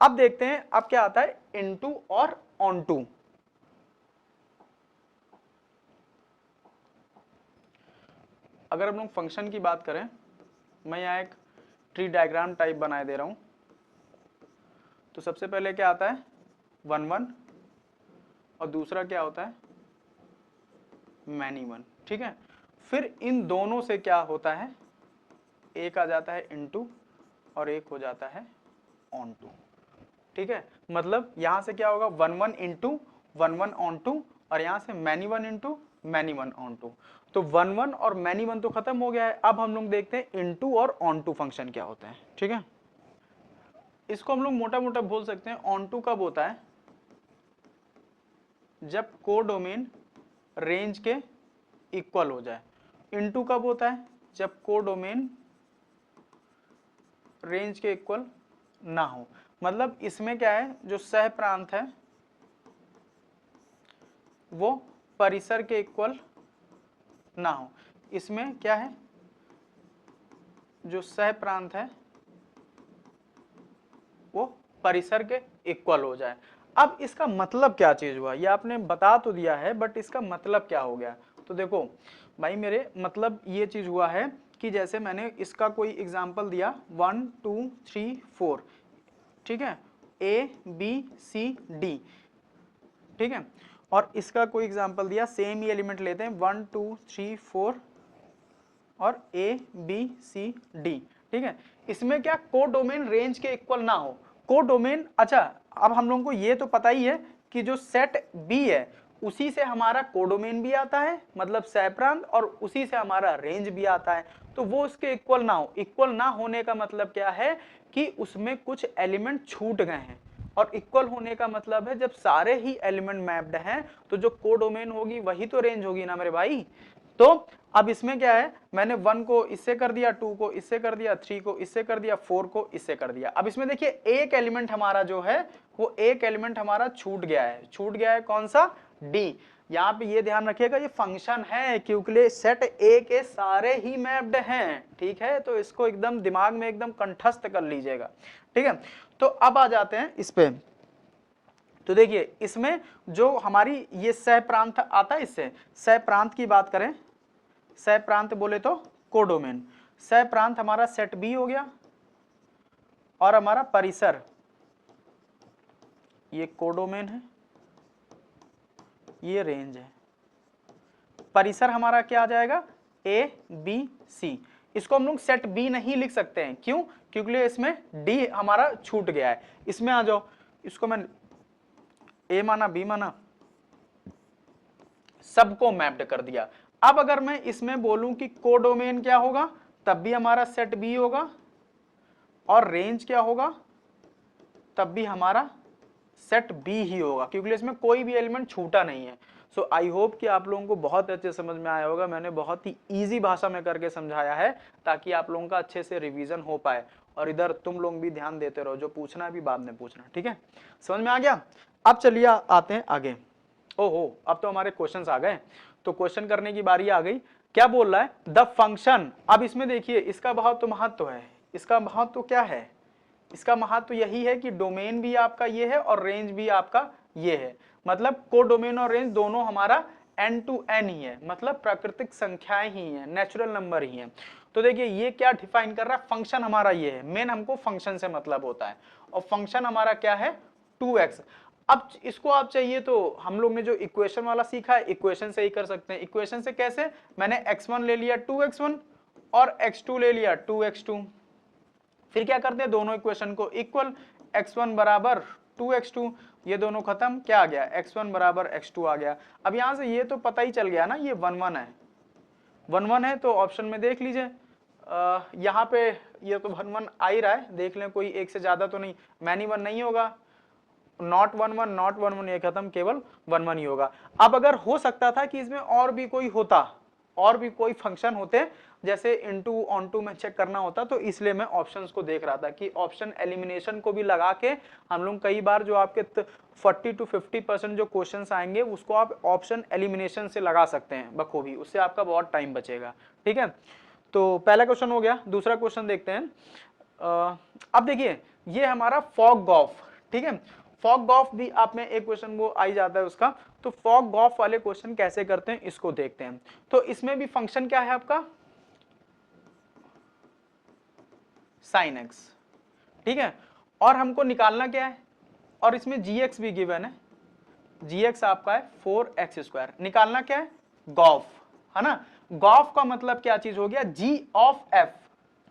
अब देखते हैं अब क्या आता है इनटू और ऑनटू। अगर हम लोग फंक्शन की बात करें, मैं यहाँ एक ट्री डायग्राम टाइप बनाए दे रहा हूं। तो सबसे पहले क्या आता है 1 1 और दूसरा क्या होता है मैनी 1, ठीक है। फिर इन दोनों से क्या होता है, एक आ जाता है इनटू और एक हो जाता है ऑनटू, ठीक है। मतलब यहां से क्या होगा 1 1 इंटू 1 1 ऑनटू और यहां से मैनी 1 इंटू मैनी 1 ऑनटू। तो 1 1 और मैनी 1 तो खत्म हो गया है। अब हम लोग देखते हैं इनटू और ऑनटू फंक्शन क्या होता है, ठीक है। इसको हम लोग मोटा मोटा बोल सकते हैं ऑनटू कब होता है, जब कोडोमेन रेंज के इक्वल हो जाए। इनटू कब होता है, जब कोडोमेन रेंज के इक्वल ना हो। मतलब इसमें क्या है, जो सह प्रांत है वो परिसर के इक्वल ना हो। इसमें क्या है, जो सह प्रांत है वो परिसर के इक्वल हो जाए। अब इसका मतलब क्या चीज हुआ, ये आपने बता तो दिया है बट इसका मतलब क्या हो गया। तो देखो भाई मेरे मतलब ये चीज हुआ है कि जैसे मैंने इसका कोई एग्जांपल दिया 1 2 3 4, ठीक है, ए बी सी डी, ठीक है। और इसका कोई एग्जांपल दिया, सेम ही एलिमेंट लेते हैं 1 2 3 4 और ए बी सी डी, ठीक है। इसमें क्या कोडोमेन रेंज के इक्वल ना हो। कोडोमेन, अच्छा अब हम लोगों को ये तो पता ही है कि जो सेट बी है उसी से हमारा कोडोमेन भी आता है, मतलब सहप्रांत, और उसी से हमारा रेंज भी आता है। तो वो उसके इक्वल ना हो। इक्वल ना होने का मतलब क्या है कि उसमें कुछ एलिमेंट छूट गए हैं। और इक्वल होने का मतलब है जब सारे ही एलिमेंट मैप्ड हैं तो जो कोडोमेन होगी वही तो रेंज होगी ना मेरे भाई। तो अब इसमें क्या है, मैंने 1 को इससे कर दिया, 2 को इससे कर दिया, 3 को इससे कर दिया, 4 को इससे कर दिया। अब इसमें देखिए एक एलिमेंट हमारा जो है वो एक एलिमेंट हमारा छूट गया है। छूट गया है कौन सा, डी। यहाँ पे ये ध्यान रखिएगा ये फंक्शन है क्योंकि सेट ए के सारे ही मैप्ड हैं, ठीक है। तो इसको एकदम दिमाग में एकदम कंठस्थ कर लीजिएगा, ठीक है। तो अब आ जाते हैं इस पे। तो देखिए इसमें जो हमारी ये सह प्रांत आता है, इससे सह प्रांत की बात करें, सह प्रांत बोले तो कोडोमेन। सह प्रांत हमारा सेट बी हो गया और हमारा परिसर ये कोडोमेन है, ये रेंज है। परिसर हमारा क्या आ जाएगा ए बी सी। इसको हम लोग सेट बी नहीं लिख सकते हैं, क्यों, क्योंकि इसमें डी हमारा छूट गया है। इसमें आ जाओ, इसको मैं ए माना बी माना, सबको मैप्ड कर दिया। अब अगर मैं इसमें बोलूं कि कोडोमेन क्या होगा, तब भी हमारा सेट बी होगा, और रेंज क्या होगा, तब भी हमारा सेट बी ही होगा, क्योंकि इसमें कोई भी एलिमेंट छूटा नहीं है। सो आई होप कि आप लोगों को बहुत अच्छे समझ में आया होगा। मैंने बहुत ही इजी भाषा में करके समझाया है ताकि आप लोगों का अच्छे से रिवीजन हो पाए। और इधर तुम लोग भी ध्यान देते रहो, जो पूछना है भी बाद में पूछना, ठीक है। समझ में आ गया। अब चलिए आते हैं आगे। ओहो, अब तो हमारे क्वेश्चंस आ गए, तो क्वेश्चन करने की बारी आ गई। क्या बोल रहा है, द फंक्शन। अब इसमें देखिए इसका बहुत तो महत्व है। इसका महत्व क्या है, इसका महत्व यही है कि डोमेन भी आपका ये है और रेंज भी आपका ये है। मतलब कोडोमेन और रेंज दोनों हमारा एन टू एन ही है, मतलब प्राकृतिक संख्याएं ही हैं, नेचुरल नंबर ही हैं। तो देखिए ये क्या डिफाइन कर रहा है, फंक्शन हमारा ये है। मेन हमको फंक्शन से मतलब होता है, और फंक्शन हमारा क्या है 2x। अब इसको आप चाहिए तो हम लोग ने जो इक्वेशन वाला सीखा है इक्वेशन से ही कर सकते हैं। इक्वेशन से कैसे, मैंने x1 ले लिया 2x1 और x2 ले लिया 2x2। फिर क्या करते हैं, दोनों इक्वेशन को इक्वल, x1 बराबर 2x2, ये दोनों खत्म, क्या आ गया x1 बराबर x2 आ गया। अब यहां से ये तो पता ही चल गया ना ये 1 1 है, 1 1 है। तो ऑप्शन में देख लीजिए यहाँ पे ये तो 1 1 आ ही रहा है, देख लें कोई एक से ज्यादा तो नहीं, मैनी 1 नहीं होगा, नॉट 1 1 नॉट 1 1 ये खत्म, केवल 1 1 ही होगा। अब अगर हो सकता था कि इसमें और भी कोई होता, और भी कोई फंक्शन होते, जैसे इनटू ऑनटू में चेक करना होता, तो इसलिए मैं ऑप्शंस को देख रहा था कि ऑप्शन एलिमिनेशन को भी लगा के हम लोग कई बार जो आपके 40 to 50% जो क्वेश्चंस आएंगे उसको आप ऑप्शन एलिमिनेशन से लगा सकते हैं बखूबी, उससे आपका बहुत टाइम बचेगा, ठीक है। तो पहला क्वेश्चन हो गया। दूसरा क्वेश्चन देखते हैं। अब देखिए ये हमारा फॉग गॉफ, ठीक है। फॉग गॉफ भी आप में एक क्वेश्चन वो आई जाता है उसका, तो फॉग गॉफ वाले क्वेश्चन कैसे करते हैं इसको देखते हैं। तो इसमें भी फंक्शन क्या है आपका, साइन एक्स, ठीक है। और हमको निकालना क्या है, और इसमें जी एक्स भी गिवन है, जी एक्स आपका है 4x², निकालना क्या है, गॉफ, है ना। गॉफ का मतलब क्या चीज हो गया, जी ऑफ एफ,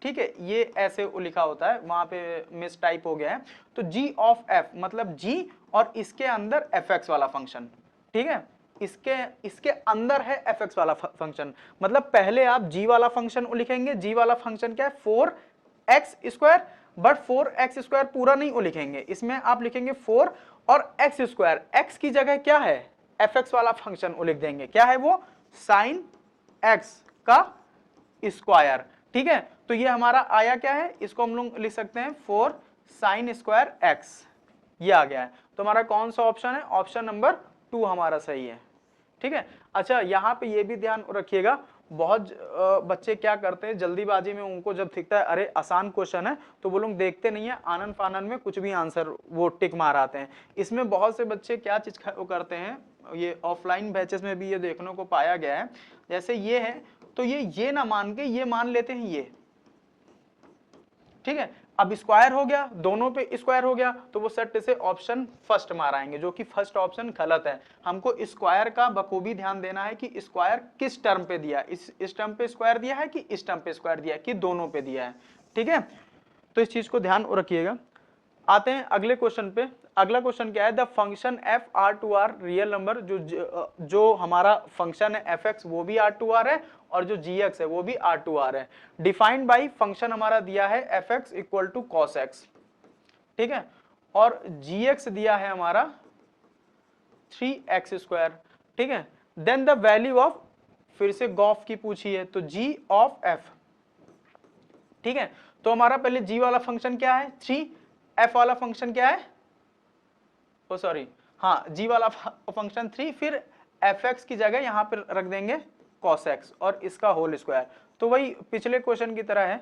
ठीक है, ये ऐसे लिखा होता है, वहां पे मिस टाइप हो गया है। तो जी ऑफ एफ मतलब जी और इसके अंदर एफ एक्स वाला फंक्शन, ठीक है, इसके अंदर है एफ एक्स वाला फंक्शन। मतलब पहले आप जी वाला फंक्शन लिखेंगे, जी वाला फंक्शन क्या है 4x², बट 4x² पूरा नहीं लिखेंगे, इसमें आप लिखेंगे 4 और x², x की जगह क्या है, एफ एक्स वाला फंक्शन लिख देंगे, क्या है वो, साइन x का स्क्वायर, ठीक है। तो ये हमारा आया क्या है, इसको हम लोग लिख सकते हैं 4 sin² x, ये आ गया है। तो हमारा कौन सा ऑप्शन है, ऑप्शन नंबर 2 हमारा सही है, ठीक है। अच्छा यहाँ पे ये भी ध्यान रखिएगा, बहुत बच्चे क्या करते हैं जल्दीबाजी में, उनको जब दिखता है अरे आसान क्वेश्चन है तो वो लोग देखते नहीं है, आनन फानन में कुछ भी आंसर वो टिक मार आते हैं। इसमें बहुत से बच्चे क्या चीज वो करते हैं, ये ऑफलाइन बैचेस में भी ये देखने को पाया गया है, जैसे ये है तो ये ना मान के ये मान लेते हैं ये, ठीक है। अब स्क्वायर हो गया, दोनों पे स्क्वायर हो गया, तो वो सेट से ऑप्शन फर्स्ट माराएंगे, जो कि फर्स्ट ऑप्शन गलत है। हमको स्क्वायर का बखूबी ध्यान देना है कि स्क्वायर किस टर्म पे दिया, इस टर्म पे स्क्वायर दिया है कि इस टर्म पे स्क्वायर दिया है कि दोनों पे दिया है, ठीक है। तो इस चीज को ध्यान रखिएगा। आते हैं अगले क्वेश्चन पे। अगला क्वेश्चन क्या है, the function F R to R real number, जो हमारा फंक्शन है एफ एक्स वो भी आर टू आर है, और जो जी एक्स है वो भी आर टू आर है। डिफाइंड बाई, फंक्शन हमारा दिया है F X equal to cos X, ठीक है, और जी एक्स दिया है हमारा 3x², ठीक है। देन द वैल्यू ऑफ, फिर से गॉफ की पूछी है, तो जी ऑफ एफ, ठीक है। तो हमारा पहले जी वाला फंक्शन क्या है 3, एफ वाला फंक्शन क्या है, ओ सॉरी, हाँ जी वाला फंक्शन 3, फिर एफ एक्स की जगह यहां पर रख देंगे cos x और इसका होल स्क्वायर। तो वही पिछले क्वेश्चन की तरह है,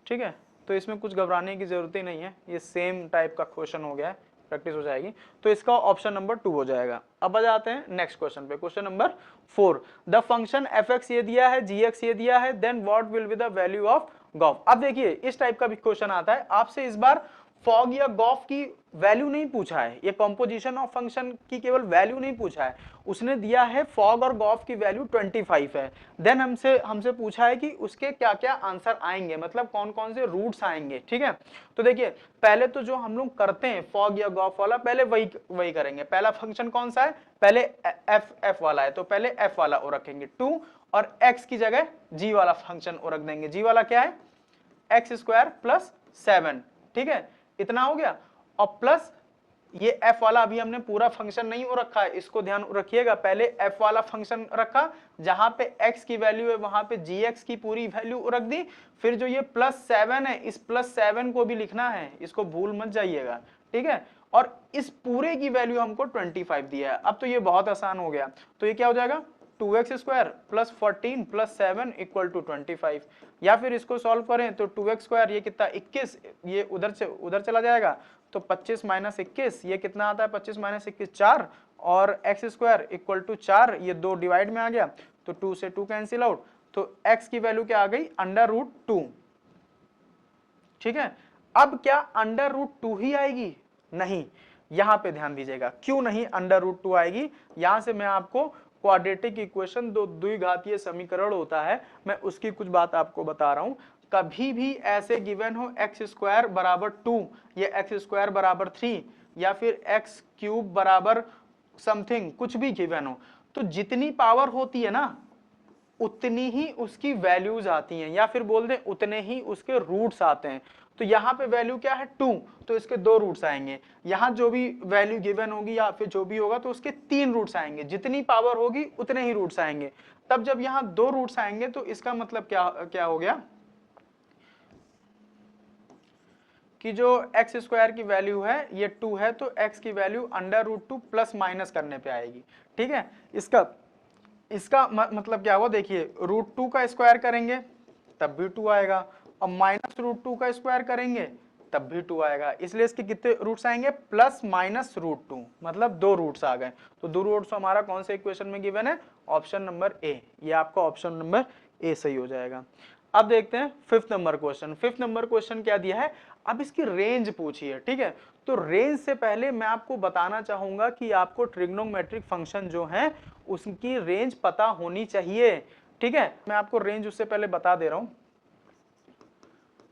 ठीक है। तो इसमें कुछ घबराने की जरूरत ही नहीं है, ये सेम टाइप का क्वेश्चन हो गया है, प्रैक्टिस हो जाएगी। तो इसका ऑप्शन नंबर 2 हो जाएगा। अब आ जाते हैं नेक्स्ट क्वेश्चन पे, question number 4। The function F X ये दिया है, जी एक्स ये दिया है, then what will be the value of gof. अब देखिए इस टाइप का भी क्वेश्चन आता है आपसे, इस बार फॉग या गॉफ की वैल्यू नहीं पूछा है, ये कंपोजिशन ऑफ फंक्शन की केवल वैल्यू नहीं पूछा है, उसने दिया है फॉग और गॉफ की वैल्यू 25 है। देन हमसे पूछा है कि उसके क्या क्या आंसर आएंगे, मतलब कौन कौन से रूट्स आएंगे, ठीक है। तो देखिए पहले तो जो हम लोग करते हैं फॉग या गॉफ वाला, पहले वही करेंगे। पहला फंक्शन कौन सा है, पहले एफ वाला है, तो पहले एफ वाला ओ रखेंगे 2, और एक्स की जगह जी वाला फंक्शन ओ रख देंगे। जी वाला क्या है, x² + 7, ठीक है, इतना हो गया। और प्लस ये f वाला अभी हमने पूरा फंक्शन नहीं हो रखा है, इसको ध्यान रखिएगा। पहले f वाला फंक्शन रखा, जहां पे x की वैल्यू है वहां पे gx की पूरी वैल्यू रख दी, फिर जो ये +7 है, इस +7 को भी लिखना है, इसको भूल मत जाइएगा, ठीक है। और इस पूरे की वैल्यू हमको 25 दिया है। अब तो ये बहुत आसान हो गया, तो ये क्या हो जाएगा 2x² + 14 + 7 = 25। या फिर इसको सॉल्व करें तो 2x² ये कितना 21, ये उधर चला जाएगा, तो 25 - 21 ये कितना आता है, 25 - 21 4, और x² = 4, ये 2 डिवाइड में आ गया, तो 2 से 2 कैंसिल आउट, तो x की वैल्यू क्या आ गई √2, ठीक है। अब क्या √2 ही आएगी, नहीं, यहां पे ध्यान दीजिएगा, क्यों नहीं √2 आएगी। यहां से मैं आपको क्वाड्रेटिक इक्वेशन, दो द्विघातीय समीकरण होता है, मैं उसकी कुछ बात आपको बता रहा हूं। कभी भी ऐसे गिवन हो x² = 2 या x² = 3 या फिर x³ समथिंग कुछ भी गिवन हो, तो जितनी पावर होती है ना उतनी ही उसकी वैल्यूज आती हैं, या फिर बोल दें उतने ही उसके रूट्स आते हैं। तो यहाँ पे वैल्यू क्या है 2, तो इसके 2 रूट्स आएंगे। यहाँ जो भी वैल्यू गिवन होगी या फिर जो भी होगा तो उसके 3 रूट्स आएंगे, जितनी पावर होगी उतने ही रूट्स आएंगे। तब जब यहाँ 2 रूट्स आएंगे तो इसका मतलब क्या हो गया कि जो x² की वैल्यू है ये 2 है, तो x की वैल्यू √2 प्लस माइनस करने पे आएगी, ठीक है। इसका मतलब क्या हुआ, देखिए √2 का स्क्वायर करेंगे तब भी 2 आएगा, और -√2 का स्क्वायर करेंगे तब भी 2 आएगा, इसलिए इसके कितने रूट्स आएंगे, प्लस माइनस रूट 2, मतलब 2 रूट्स आ गए। तो 2 रूट्स हमारा कौन से इक्वेशन में गिवन है, ऑप्शन नंबर ए, ये आपका ऑप्शन नंबर ए सही हो जाएगा। अब देखते हैं fifth number question. Fifth number question क्या दिया है, अब इसकी रेंज पूछी है, ठीक है। तो रेंज से पहले मैं आपको बताना चाहूंगा कि आपको ट्रिग्नोमेट्रिक फंक्शन जो है उसकी रेंज पता होनी चाहिए, ठीक है। मैं आपको रेंज उससे पहले बता दे रहा हूं,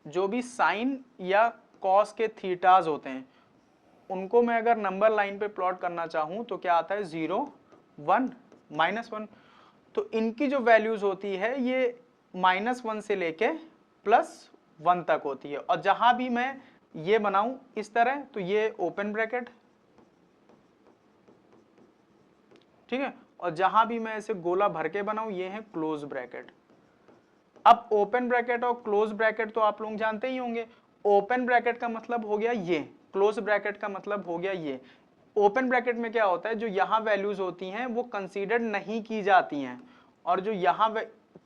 जो भी साइन या कॉस के थीटाज होते हैं उनको मैं अगर नंबर लाइन पे प्लॉट करना चाहूं तो क्या आता है, 0 1 -1। तो इनकी जो वैल्यूज होती है ये -1 से लेके +1 तक होती है। और जहां भी मैं ये बनाऊं इस तरह तो ये ओपन ब्रैकेट, ठीक है, और जहां भी मैं ऐसे गोला भर के बनाऊं ये है क्लोज ब्रैकेट। अब ओपन ब्रैकेट और क्लोज ब्रैकेट तो आप लोग जानते ही होंगे। ओपन ब्रैकेट का मतलब हो गया ये, क्लोज ब्रैकेट का मतलब हो गया ये। ओपन ब्रैकेट में क्या होता है, जो यहाँ वैल्यूज होती हैं वो कंसीडर नहीं की जाती हैं, और जो यहाँ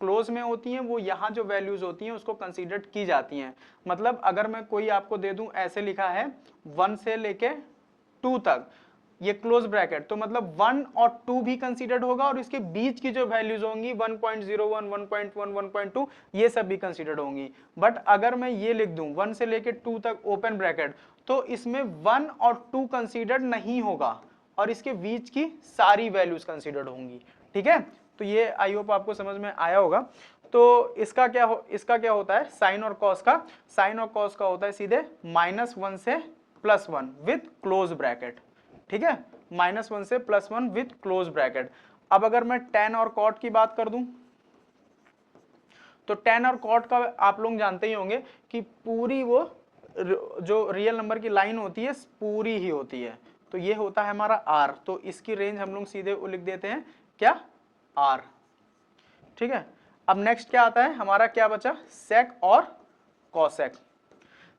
क्लोज में होती हैं वो यहाँ जो वैल्यूज होती हैं उसको कंसीडर की जाती हैं। मतलब अगर मैं कोई आपको दे दूं, ऐसे लिखा है 1 से लेके 2 तक, ये क्लोज ब्रैकेट, तो मतलब 1 और 2 भी कंसीडर्ड होगा और इसके बीच की जो वैल्यूज होंगी 1.01 1.1 1.2 ये सब भी कंसीडर्ड होंगी। बट अगर मैं ये लिख दूं 1 से लेके 2 तक ओपन ब्रैकेट, तो इसमें 1 और 2 कंसीडर्ड नहीं होगा और इसके बीच की सारी वैल्यूज कंसीडर्ड होंगी, ठीक है। तो ये आई होप आपको समझ में आया होगा। तो इसका क्या होता है, साइन और कॉस का, साइन और कॉस का होता है सीधे -1 से +1 विद क्लोज ब्रैकेट, ठीक है, -1 से +1 विद क्लोज ब्रैकेट। अब अगर मैं tan और cot की बात कर दूं तो tan और cot का आप लोग जानते ही होंगे कि पूरी वो जो रियल नंबर की लाइन होती है पूरी ही होती है, तो ये होता है हमारा r। तो इसकी रेंज हम लोग सीधे लिख देते हैं क्या, r, ठीक है। अब नेक्स्ट क्या आता है हमारा, क्या बचा, sec और cosec।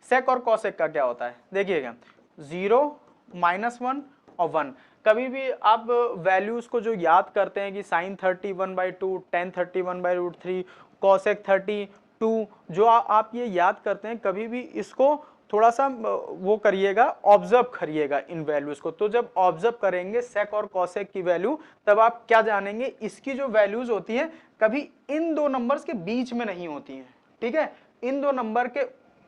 sec और cosec का क्या होता है, देखिएगा 0 -1 और 1। कभी भी आप वैल्यूज को जो याद करते हैं कि sin 30/2, tan 31/√3, cosec 32, जो आप ये याद करते हैं, कभी भी इसको थोड़ा सा वो करिएगा, ऑब्जर्व करिएगा इन वैल्यूज को। तो जब ऑब्जर्व करेंगे sec और cosec की वैल्यू, तब आप क्या जानेंगे, इसकी जो वैल्यूज होती है कभी इन दो नंबर्स के बीच में नहीं होती हैं, ठीक है, इन दो नंबर के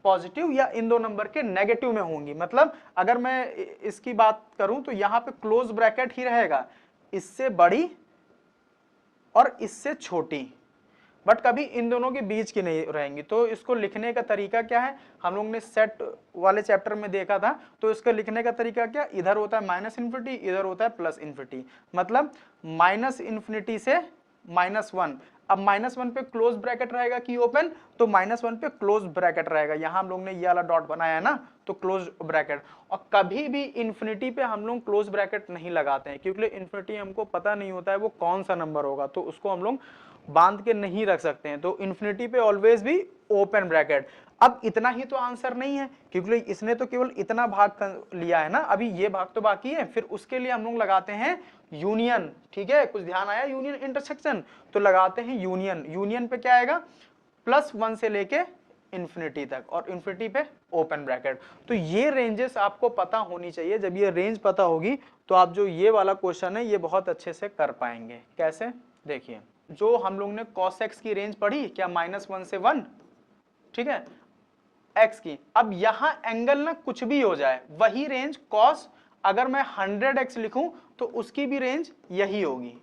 पॉजिटिव या इन दो नंबर के नेगेटिव में होंगी। मतलब अगर मैं इसकी बात करूं तो यहां पे क्लोज ब्रैकेट ही रहेगा, इससे बड़ी और इससे छोटी, बट कभी इन दोनों के बीच की नहीं रहेंगी। तो इसको लिखने का तरीका क्या है, हम लोग ने सेट वाले चैप्टर में देखा था। तो इसका लिखने का तरीका क्या, इधर होता है -∞, इधर होता है +∞, मतलब -∞ से -1। अब -1 पे क्लोज ब्रैकेट रहेगा कि ओपन, तो -1 पे क्लोज ब्रैकेट रहेगा। यहां हम लोग ने ये वाला डॉट बनाया है ना, तो क्लोज ब्रैकेट। और कभी भी इन्फिनिटी पे हम लोग क्लोज ब्रैकेट नहीं लगाते हैं, क्योंकि इन्फिनिटी हमको पता नहीं होता है वो कौन सा नंबर होगा, तो उसको हम लोग बांध के नहीं रख सकते हैं। तो इन्फिनिटी पे ऑलवेज भी ओपन ब्रैकेट। अब इतना ही तो आंसर नहीं है, क्योंकि इसने तो केवल इतना भाग लिया है ना, अभी ये भाग तो बाकी है। फिर उसके लिए हम लोग लगाते हैं यूनियन, ठीक है, कुछ ध्यान आया, यूनियन इंटरसेक्शन, तो लगाते हैं यूनियन। यूनियन पे क्या आएगा, +1 से लेके इन्फिनिटी तक, और इन्फिनिटी पे ओपन ब्रैकेट। तो ये रेंजेस आपको पता होनी चाहिए। जब ये रेंज पता होगी तो आप जो ये वाला क्वेश्चन है ये बहुत अच्छे से कर पाएंगे। कैसे, देखिए, जो हम लोग ने cos x की रेंज पढ़ी क्या, -1 से 1, ठीक है, x की। अब यहां एंगल ना कुछ भी हो जाए, वही रेंज cos, अगर मैं 100x लिखूं तो उसकी भी रेंज यही होगी,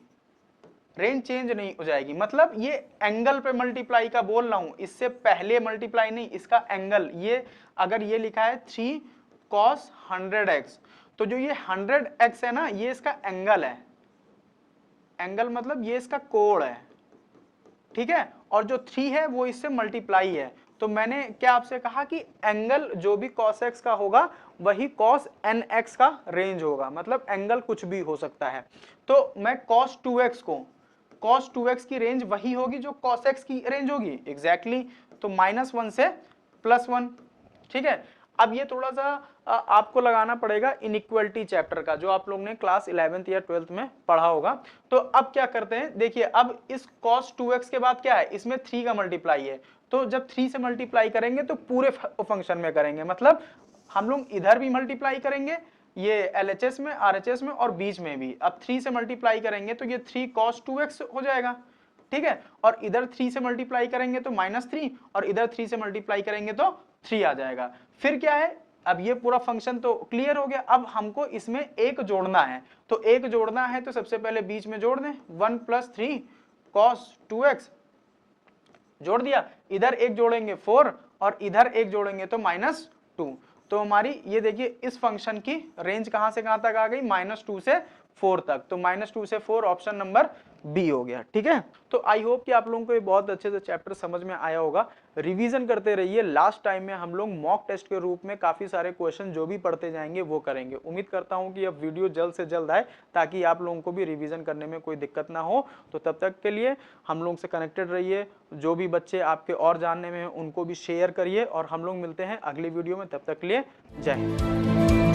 रेंज चेंज नहीं हो जाएगी। मतलब ये एंगल पे मल्टीप्लाई का बोल रहा हूं, इससे पहले मल्टीप्लाई नहीं, इसका एंगल। ये अगर ये लिखा है 3 cos 100x, तो जो ये 100x है ना, ये इसका एंगल है। एंगल मतलब ये इसका कोण है, ठीक है, और जो 3 है वो इससे मल्टीप्लाई है। तो मैंने क्या आपसे कहा कि एंगल जो भी cos x का होगा वही cos nx का रेंज होगा, मतलब एंगल कुछ भी हो सकता है। तो मैं cos 2x को, cos 2x की रेंज वही होगी जो cos x की रेंज होगी, एग्जैक्टली। तो -1 से +1, ठीक है। अब ये थोड़ा सा आपको लगाना पड़ेगा इनइक्वालिटी चैप्टर का, जो आप लोग ने क्लास 11th या 12th में पढ़ा होगा। तो अब क्या करते हैं, देखिए अब इस cos 2x के बाद क्या है, इसमें 3 का मल्टीप्लाई है, तो जब 3 से मल्टीप्लाई करेंगे तो पूरे फंक्शन में करेंगे, मतलब हम लोग इधर भी मल्टीप्लाई करेंगे, ये LHS में, RHS में और बीच में भी। अब 3 से मल्टीप्लाई करेंगे तो ये 3 cos 2x हो जाएगा, ठीक है, और इधर 3 से मल्टीप्लाई करेंगे तो -3, और इधर 3 से मल्टीप्लाई करेंगे तो 3 आ जाएगा। फिर क्या है, अब ये पूरा फंक्शन तो क्लियर हो गया, अब हमको इसमें एक जोड़ना है, तो एक जोड़ना है तो सबसे पहले बीच में जोड़ दें, 1 + 3 cos 2x जोड़ दिया, इधर एक जोड़ेंगे 4 और इधर एक जोड़ेंगे तो -2। तो हमारी ये देखिए इस फंक्शन की रेंज कहां से कहां तक आ गई, -2 से 4 तक, तो -2 से 4 ऑप्शन नंबर बी हो गया, ठीक है। तो आई होप कि आप लोगों को ये बहुत अच्छे से चैप्टर समझ में आया होगा। रिवीजन करते रहिए, लास्ट टाइम में हम लोग मॉक टेस्ट के रूप में काफी सारे क्वेश्चन जो भी पढ़ते जाएंगे वो करेंगे। उम्मीद करता हूं कि अब वीडियो जल्द से जल्द आए ताकि आप लोगों को भी रिवीजन करने में कोई दिक्कत ना हो। तो तब तक के लिए हम लोग से कनेक्टेड रहिए, जो भी बच्चे आपके और जानने में हैं उनको भी शेयर करिए, और हम लोग मिलते हैं अगली वीडियो में। तब तक के लिए जय हिंद।